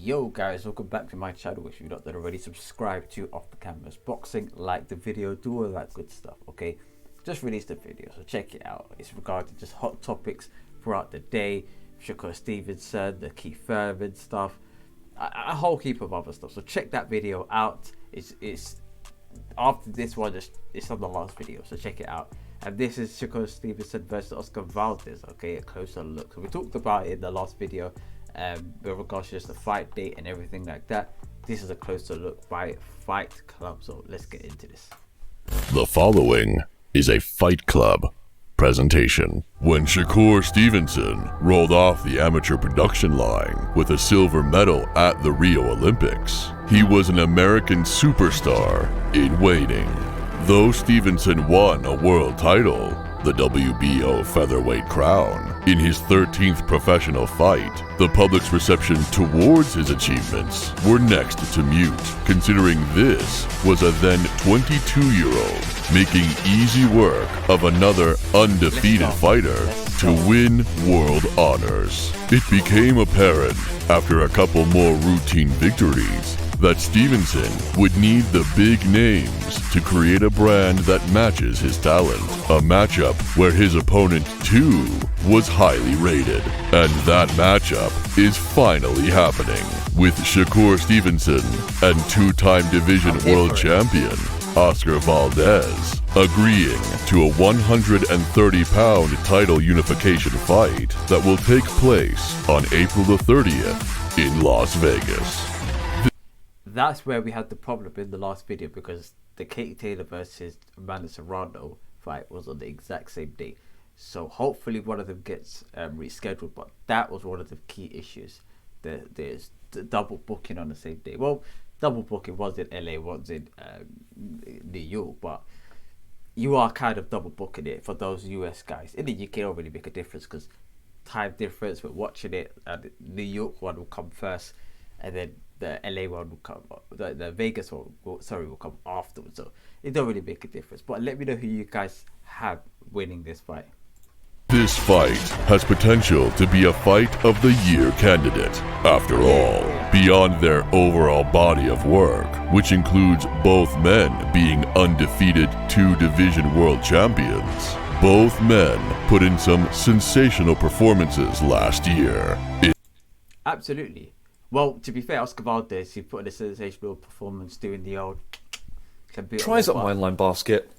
Yo guys, welcome back to my channel. If you've not done already, subscribe to Off the Canvas Boxing, like the video, do all that good stuff. Okay, just released a video, so check it out. It's regarding just hot topics throughout the day. Shakur Stevenson, the Keith Thurman stuff, a whole heap of other stuff. So check that video out. It's after this one. It's on the last video, so check it out. And this is Shakur Stevenson versus Oscar Valdez. Okay, a closer look. So we talked about it in the last video. With regards to just the fight date and everything like that. This is a closer look by Fight Club, so let's get into this. The following is a Fight Club presentation. When Shakur Stevenson rolled off the amateur production line with a silver medal at the Rio Olympics, he was an American superstar in waiting. Though Stevenson won a world title, the WBO featherweight crown, in his 13th professional fight, the public's reception towards his achievements were next to mute, considering this was a then 22-year-old making easy work of another undefeated fighter to win world honors. It became apparent after a couple more routine victories that Stevenson would need the big names to create a brand that matches his talent. A matchup where his opponent too was highly rated. And that matchup is finally happening, with Shakur Stevenson and two-time division world champion Oscar Valdez agreeing to a 130-pound title unification fight that will take place on April the 30th in Las Vegas. That's where we had the problem in the last video, because the Katie Taylor versus Amanda Serrano fight was on the exact same day. So hopefully one of them gets rescheduled, but that was one of the key issues. There's the double booking on the same day. Well, double booking was in LA, was in New York, but you are kind of double booking it for those US guys. In the UK, it don't really make a difference because time difference. We're watching it, and the New York one will come first, and then the LA one will come, the Vegas one will come afterwards. So it don't really make a difference. But let me know who you guys have winning this fight. This fight has potential to be a Fight of the Year candidate. After all, beyond their overall body of work, which includes both men being undefeated two-division world champions, both men put in some sensational performances last year. Absolutely. Well, to be fair, Oscar Valdez, he put in a sensational performance doing the old... Tries up my line basket.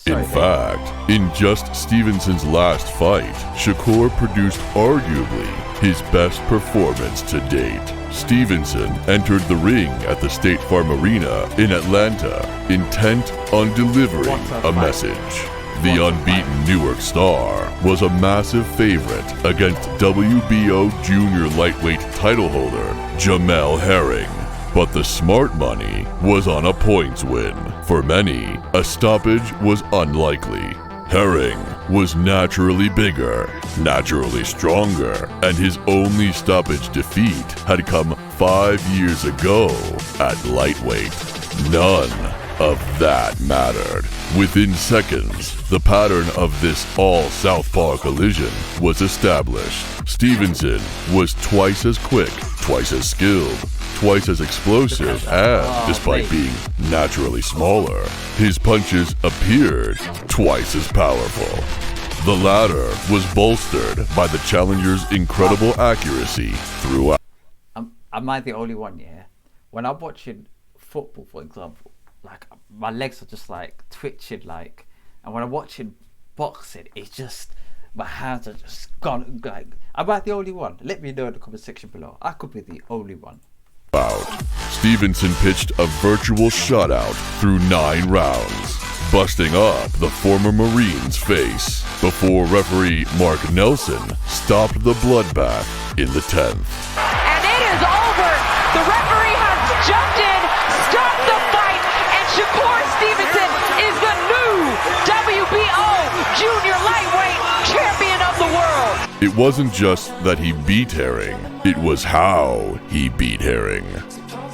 In fact, in just Stevenson's last fight, Shakur produced arguably his best performance to date. Stevenson entered the ring at the State Farm Arena in Atlanta, intent on delivering a message. The unbeaten Newark star was a massive favorite against WBO junior lightweight title holder Jamel Herring. But the smart money was on a points win. For many, a stoppage was unlikely. Herring was naturally bigger, naturally stronger, and his only stoppage defeat had come 5 years ago at lightweight. None of that mattered. Within seconds, the pattern of this all-southpaw collision was established. Stevenson was twice as quick, twice as skilled, twice as explosive, and despite being naturally smaller, his punches appeared twice as powerful. The latter was bolstered by the challenger's incredible accuracy throughout. Am I the only one, yeah? When I'm watching football, for example, like my legs are just like twitching, like, and when I'm watching boxing, it's just my hands are just gone. Like, am I the only one? Let me know in the comment section below. I could be the only one. Stevenson pitched a virtual shutout through 9 rounds, busting up the former Marine's face before referee Mark Nelson stopped the bloodbath in the 10th. And it is over. The referee has jumped in, stopped the fight, and Shakur Stevenson is the new WBO junior lightweight champion of the world. It wasn't just that he beat Herring, it was how he beat Herring.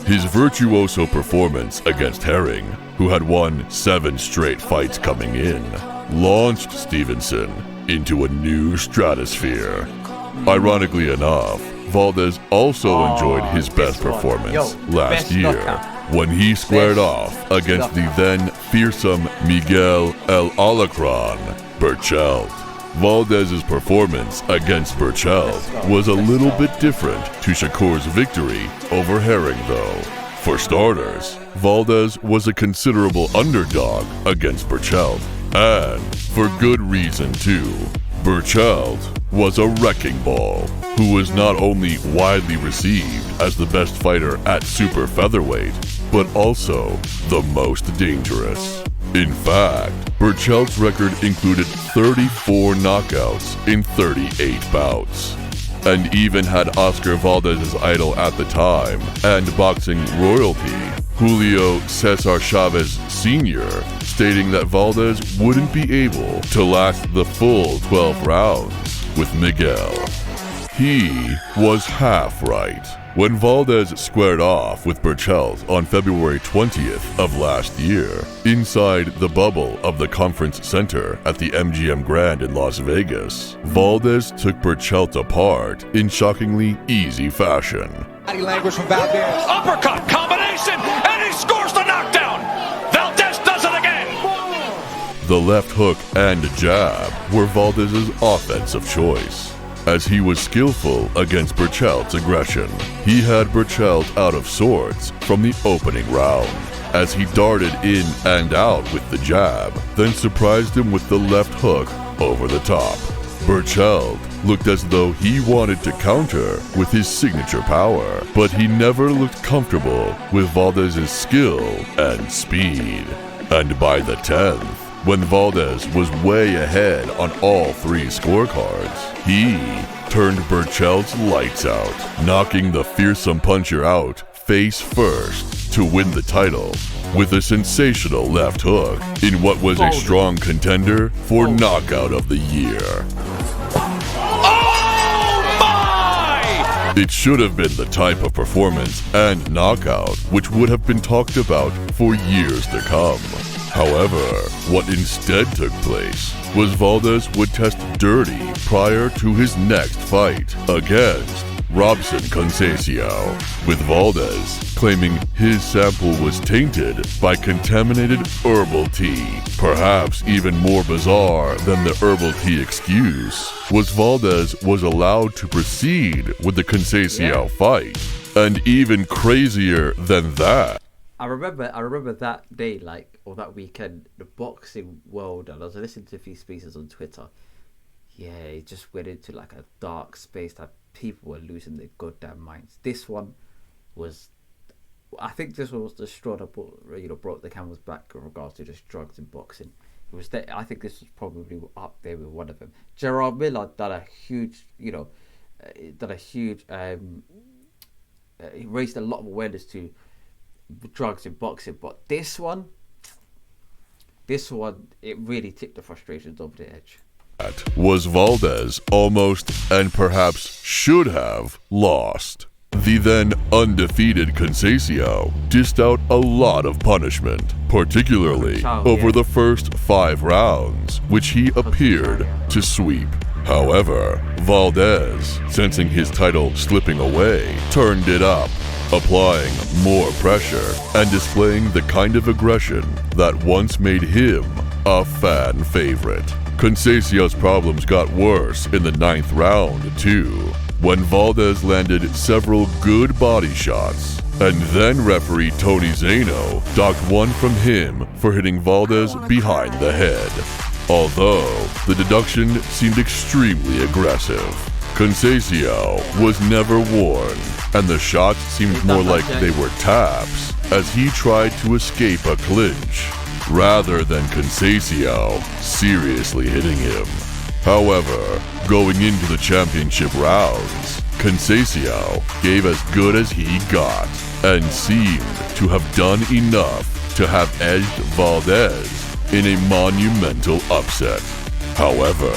His virtuoso performance against Herring, who had won 7 straight fights coming in, launched Stevenson into a new stratosphere. Ironically enough, Valdez also enjoyed his best performance last year when he squared off against the then fearsome Miguel El Alacran Berchelt. Valdez's performance against Berchelt was a little bit different to Shakur's victory over Herring, though. For starters, Valdez was a considerable underdog against Berchelt, and for good reason too. Berchelt was a wrecking ball who was not only widely received as the best fighter at super featherweight, but also the most dangerous. In fact, Berchelt's record included 34 knockouts in 38 bouts, and even had Oscar Valdez's idol at the time and boxing royalty, Julio Cesar Chavez Sr., stating that Valdez wouldn't be able to last the full 12 rounds with Miguel. He was half right. When Valdez squared off with Berchelt on February 20th of last year, inside the bubble of the conference center at the MGM Grand in Las Vegas, Valdez took Berchelt apart in shockingly easy fashion. Body language from Valdez. Uppercut combination, and he scores the knockdown. Valdez does it again. The left hook and jab were Valdez's offensive choice, as he was skillful against Berchelt's aggression. He had Berchelt out of sorts from the opening round, as he darted in and out with the jab, then surprised him with the left hook over the top. Berchelt looked as though he wanted to counter with his signature power, but he never looked comfortable with Valdez's skill and speed. And by the 10th, when Valdez was way ahead on all three scorecards, he turned Berchelt's lights out, knocking the fearsome puncher out face first to win the title with a sensational left hook in what was a strong contender for knockout of the year. Oh my! It should have been the type of performance and knockout which would have been talked about for years to come. However, what instead took place was Valdez would test dirty prior to his next fight against Robson Conceição, with Valdez claiming his sample was tainted by contaminated herbal tea. Perhaps even more bizarre than the herbal tea excuse was Valdez was allowed to proceed with the Conceição fight, and even crazier than that, I remember that day, or that weekend, the boxing world, and I was listening to a few speeches on Twitter. Yeah, it just went into a dark space that people were losing their goddamn minds. This one was, I think this one was the straw that broke the camel's back in regards to just drugs in boxing. It was I think this was probably up there with one of them. Gerard Miller done a huge, he raised a lot of awareness to drugs in boxing, but this one, it really tipped the frustrations over the edge. Was Valdez almost, and perhaps should have, lost. The then undefeated Conceição dished out a lot of punishment, particularly over the first 5 rounds, which he appeared to sweep. However, Valdez, sensing his title slipping away, turned it up, applying more pressure and displaying the kind of aggression that once made him a fan favorite. Conceição's problems got worse in the 9th round, too, when Valdez landed several good body shots, and then referee Tony Zano docked one from him for hitting Valdez behind the head. Although the deduction seemed extremely aggressive, Conceição was never warned, and the shots seemed more like they were taps as he tried to escape a clinch, rather than Conceição seriously hitting him. However, going into the championship rounds, Conceição gave as good as he got, and seemed to have done enough to have edged Valdez in a monumental upset. However,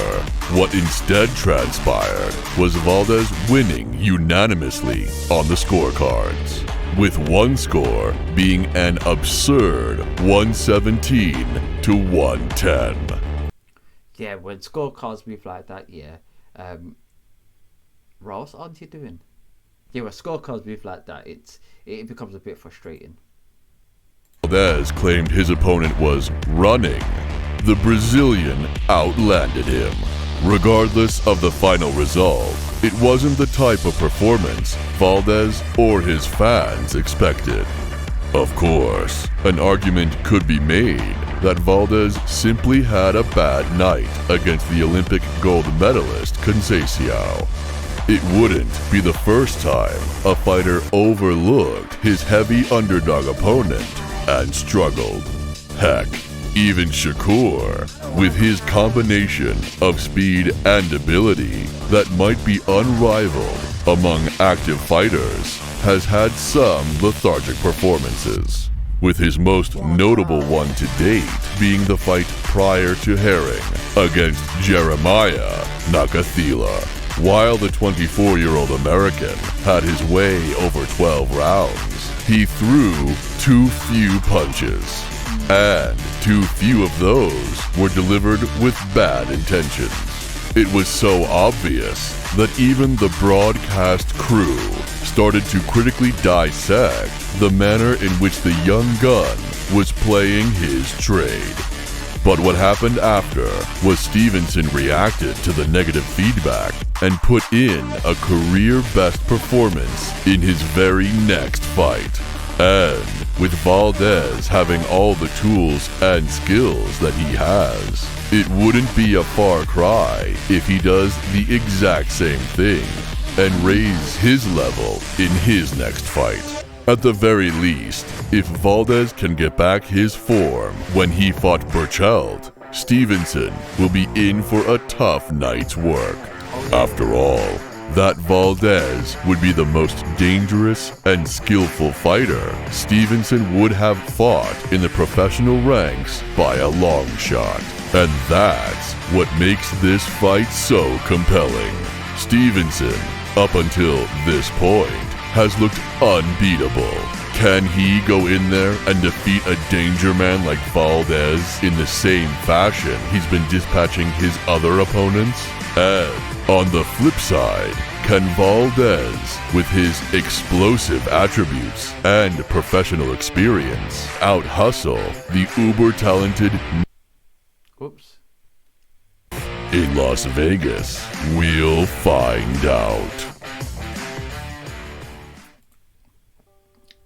what instead transpired was Valdez winning unanimously on the scorecards, with one score being an absurd 117 to 110. Yeah, when scorecards move like that, Ross, aren't you doing? Yeah, when scorecards move like that, it becomes a bit frustrating. Valdez claimed his opponent was running. The Brazilian outlanded him. Regardless of the final result, it wasn't the type of performance Valdez or his fans expected. Of course, an argument could be made that Valdez simply had a bad night against the Olympic gold medalist Conceição. It wouldn't be the first time a fighter overlooked his heavy underdog opponent and struggled. Heck, even Shakur, with his combination of speed and ability that might be unrivaled among active fighters, has had some lethargic performances, with his most notable one to date being the fight prior to Herring against Jeremiah Nakathila. While the 24-year-old American had his way over 12 rounds, he threw too few punches, and too few of those were delivered with bad intentions. It was so obvious that even the broadcast crew started to critically dissect the manner in which the young gun was playing his trade. But what happened after was Stevenson reacted to the negative feedback and put in a career-best performance in his very next fight. And with Valdez having all the tools and skills that he has, it wouldn't be a far cry if he does the exact same thing and raise his level in his next fight. At the very least, if Valdez can get back his form when he fought Burcheld, Stevenson will be in for a tough night's work. After all, that Valdez would be the most dangerous and skillful fighter Stevenson would have fought in the professional ranks by a long shot. And that's what makes this fight so compelling. Stevenson, up until this point, has looked unbeatable. Can he go in there and defeat a danger man like Valdez in the same fashion he's been dispatching his other opponents? And on the flip side, can Valdez, with his explosive attributes and professional experience, out-hustle the uber-talented Whoops. in Las Vegas? We'll find out.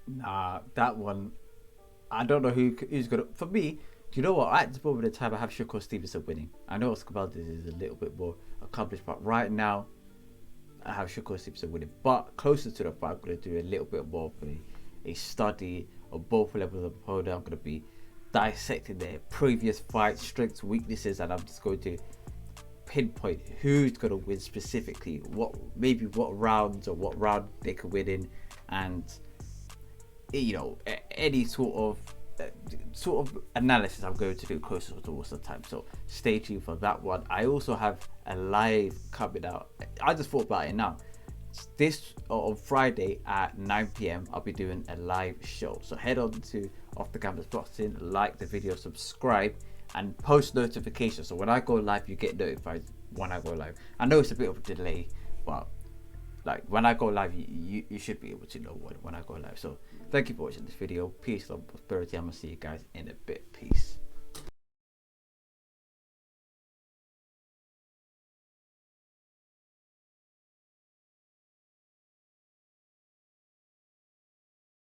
Nah, that one, I don't know who's gonna. For me, do you know what? At this moment in time, I have Shakur Stevenson winning. I know Oscar Valdez is a little bit more accomplished, but right now, I have Shakur Stevenson winning. But closer to the fight, I'm gonna do a little bit more of a study of both levels of opponent. I'm gonna be dissecting their previous fights, strengths, weaknesses, and I'm just going to pinpoint who's gonna win specifically, what rounds or what round they can win in, and any sort of analysis I'm going to do closer towards the time. So stay tuned for that one. I also have a live coming out. I just thought about it now. This on Friday at 9 p.m. I'll be doing a live show. So head on to Off the Canvas Boxing, like the video, subscribe, and post notifications. So when I go live, you get notified when I go live. I know it's a bit of a delay, but like when I go live, you should be able to know when I go live. So thank you for watching this video. Peace, love, prosperity. I'm gonna see you guys in a bit. Peace.